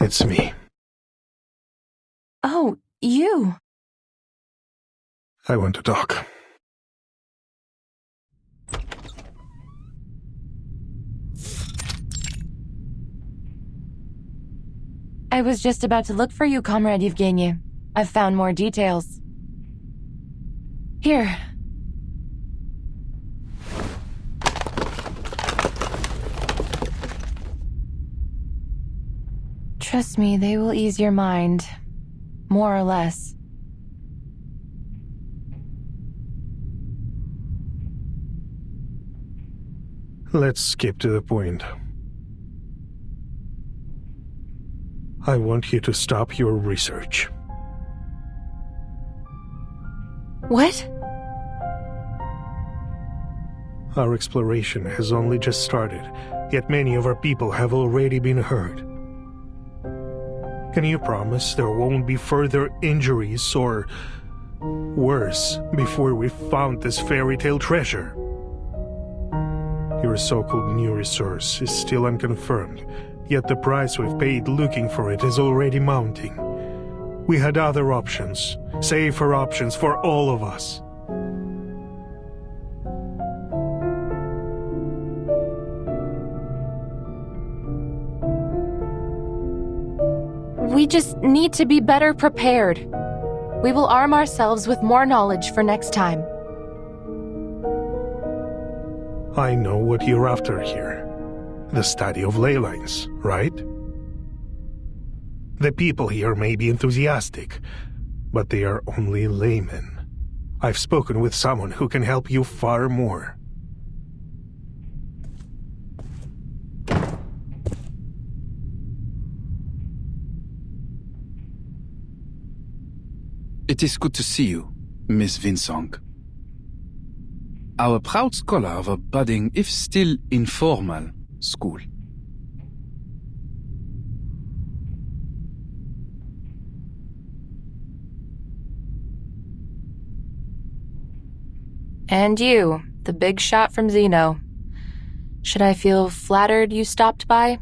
It's me. Oh, you. I want to talk. I was just about to look for you, Comrade Yevgeny. I've found more details. Here. Trust me, they will ease your mind. More or less. Let's skip to the point. I want you to stop your research. What? Our exploration has only just started, yet many of our people have already been hurt. Can you promise there won't be further injuries or worse before we've found this fairy tale treasure? Your so-called new resource is still unconfirmed, yet the price we've paid looking for it is already mounting. We had other options, safer options for all of us. We just need to be better prepared. We will arm ourselves with more knowledge for next time. I know what you're after here. The study of ley lines, right? The people here may be enthusiastic, but they are only laymen. I've spoken with someone who can help you far more. It is good to see you, Miss Vinsong. Our proud scholar of a budding, if still informal, school. And you, the big shot from Zeno. Should I feel flattered you stopped by?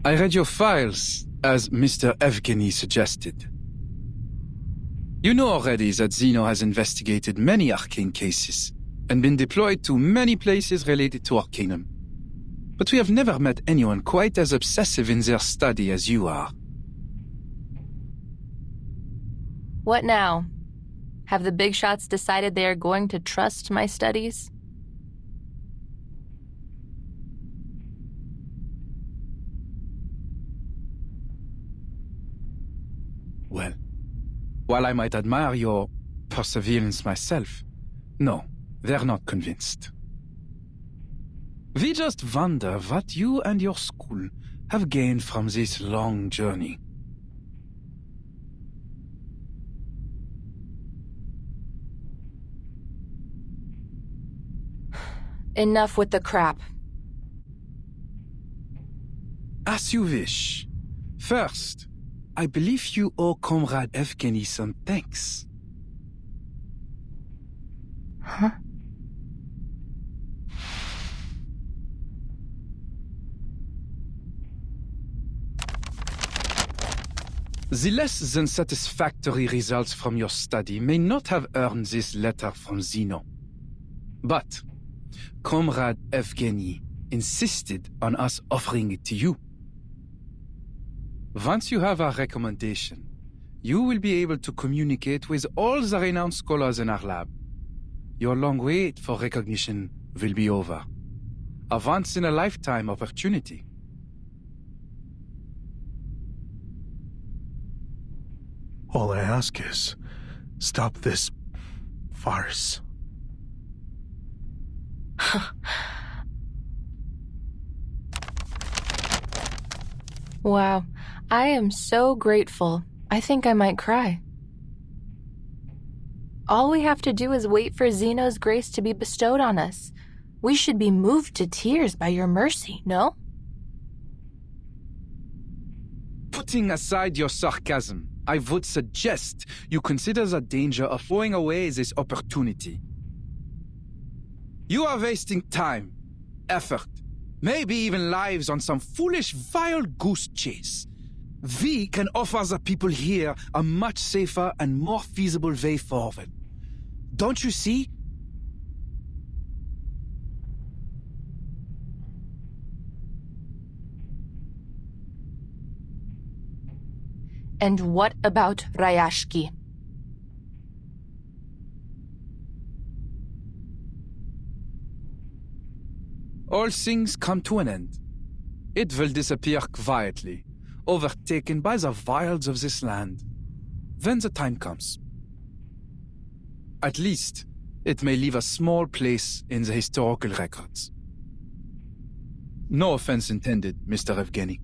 I read your files, as Mr. Evgeny suggested. You know already that Zeno has investigated many arcane cases and been deployed to many places related to Arcanum. But we have never met anyone quite as obsessive in their study as you are. What now? Have the big shots decided they are going to trust my studies? Well, while I might admire your perseverance myself, no, they're not convinced. We just wonder what you and your school have gained from this long journey. Enough with the crap. As you wish. First, I believe you owe Comrade Evgeny some thanks. Huh? The less than satisfactory results from your study may not have earned this letter from Zeno. But Comrade Evgeny insisted on us offering it to you. Once you have our recommendation, you will be able to communicate with all the renowned scholars in our lab. Your long wait for recognition will be over. A once-in-a-lifetime opportunity. All I ask is, stop this farce. Wow, I am so grateful. I think I might cry. All we have to do is wait for Zeno's grace to be bestowed on us. We should be moved to tears by your mercy, no? Putting aside your sarcasm, I would suggest you consider the danger of throwing away this opportunity. You are wasting time, effort, maybe even lives on some foolish wild goose chase. We can offer the people here a much safer and more feasible way forward. Don't you see? And what about Rayashki? All things come to an end. It will disappear quietly, overtaken by the wilds of this land, when the time comes. At least, it may leave a small place in the historical records. No offense intended, Mr. Evgeny.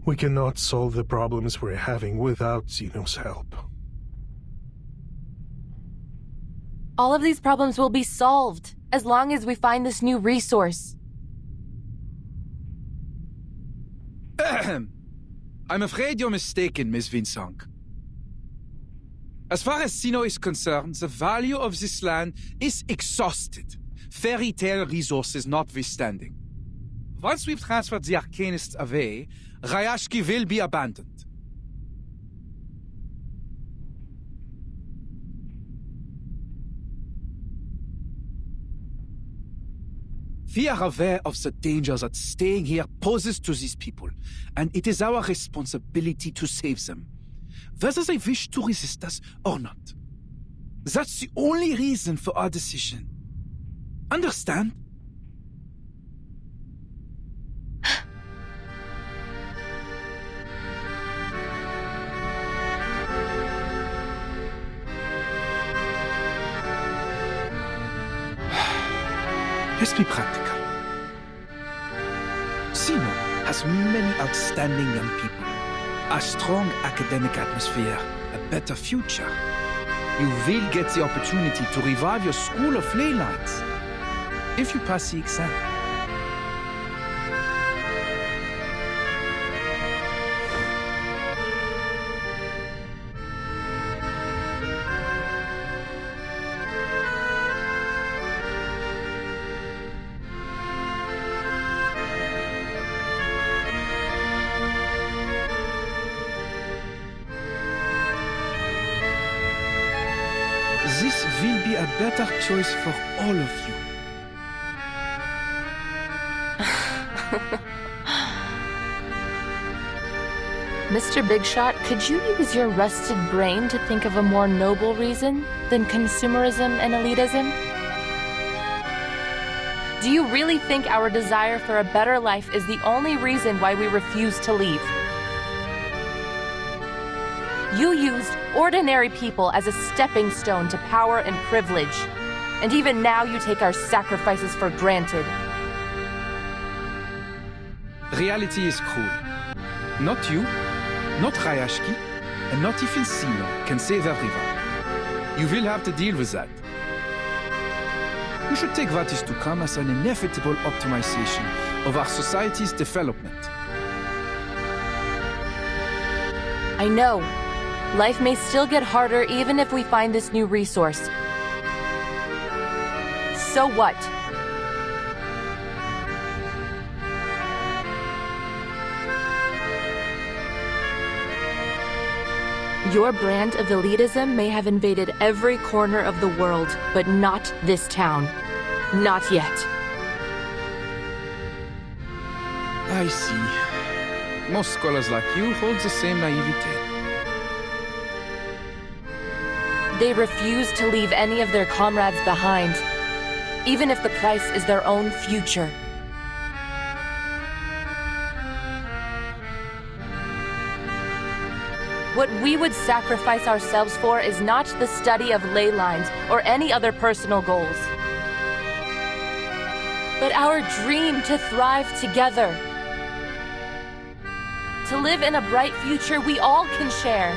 We cannot solve the problems we're having without Zeno's help. All of these problems will be solved as long as we find this new resource. I'm afraid you're mistaken, Miss Vinsong. As far as Zeno is concerned, the value of this land is exhausted, fairy tale resources notwithstanding. Once we've transferred the Arcanists away, Rayashki will be abandoned. We are aware of the danger that staying here poses to these people, and it is our responsibility to save them, whether they wish to resist us or not. That's the only reason for our decision. Understand? Let's be practical. Zeno has many outstanding young people, a strong academic atmosphere, a better future. You will get the opportunity to revive your school of ley lines if you pass the exam. This will be a better choice for all of you. Mr. Bigshot, could you use your rusted brain to think of a more noble reason than consumerism and elitism? Do you really think our desire for a better life is the only reason why we refuse to leave? You used ordinary people as a stepping stone to power and privilege, and even now you take our sacrifices for granted. Reality is cruel. Not you, not Rayashki, and not even Zeno can save everyone. You will have to deal with that. You should take what is to come as an inevitable optimization of our society's development. I know. Life may still get harder even if we find this new resource. So what? Your brand of elitism may have invaded every corner of the world, but not this town. Not yet. I see. Most scholars like you hold the same naivete. They refuse to leave any of their comrades behind, even if the price is their own future. What we would sacrifice ourselves for is not the study of ley lines or any other personal goals, but our dream to thrive together. To live in a bright future we all can share.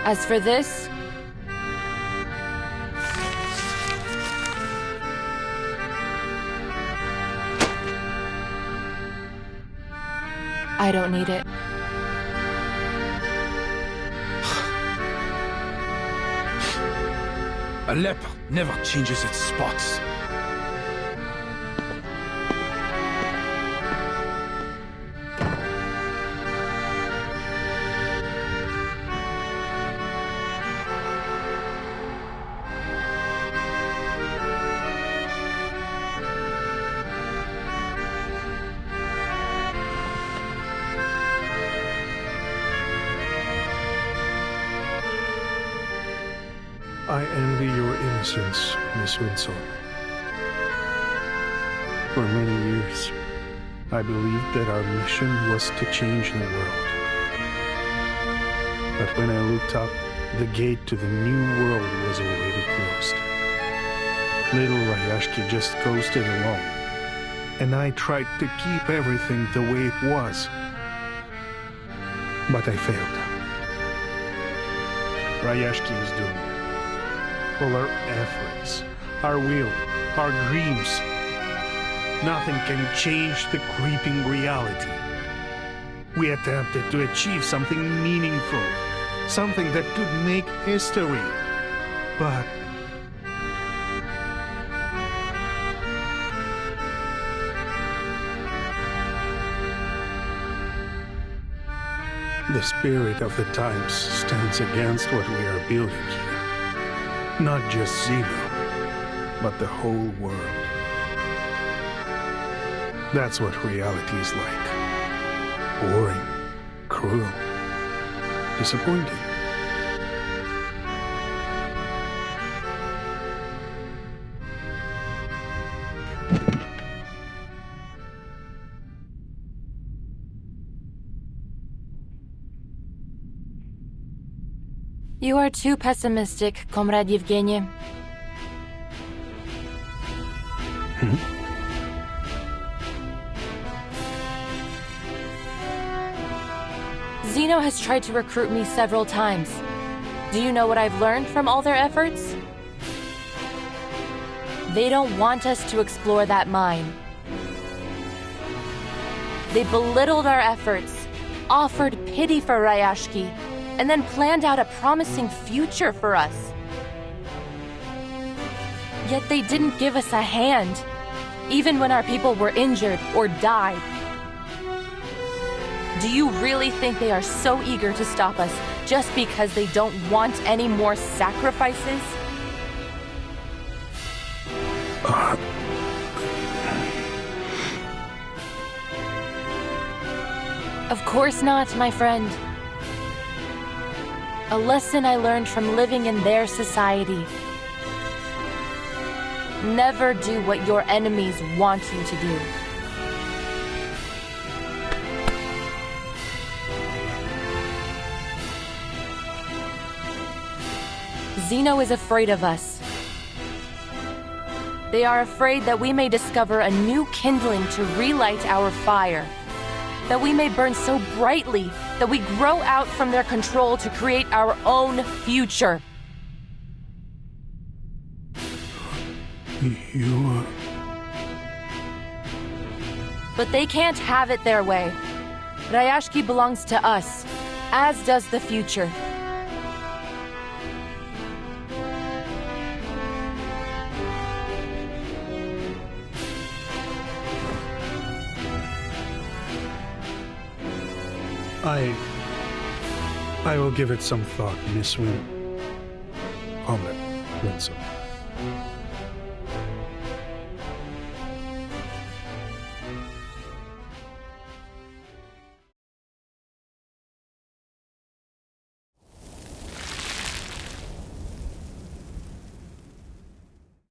As for this, I don't need it. A leopard never changes its spots. I envy your innocence, Miss Winslow. For many years, I believed that our mission was to change the world. But when I looked up, the gate to the new world was already closed. Little Rayashki just coasted along, and I tried to keep everything the way it was. But I failed. Rayashki is doomed. All our efforts, our will, our dreams, nothing can change the creeping reality. We attempted to achieve something meaningful, something that could make history, but the spirit of the times stands against what we are building here. Not just Zeno, but the whole world. That's what reality is like. Boring, cruel, disappointing. You are too pessimistic, Comrade Yevgeny. Zeno has tried to recruit me several times. Do you know what I've learned from all their efforts? They don't want us to explore that mine. They belittled our efforts, offered pity for Rayashki, and then planned out a promising future for us. Yet they didn't give us a hand, even when our people were injured or died. Do you really think they are so eager to stop us just because they don't want any more sacrifices? Of course not, my friend. A lesson I learned from living in their society. Never do what your enemies want you to do. Zeno is afraid of us. They are afraid that we may discover a new kindling to relight our fire. That we may burn so brightly that we grow out from their control to create our own future. But they can't have it their way. Rayashki belongs to us, as does the future. I will give it some thought, Miss Comrade Winslow.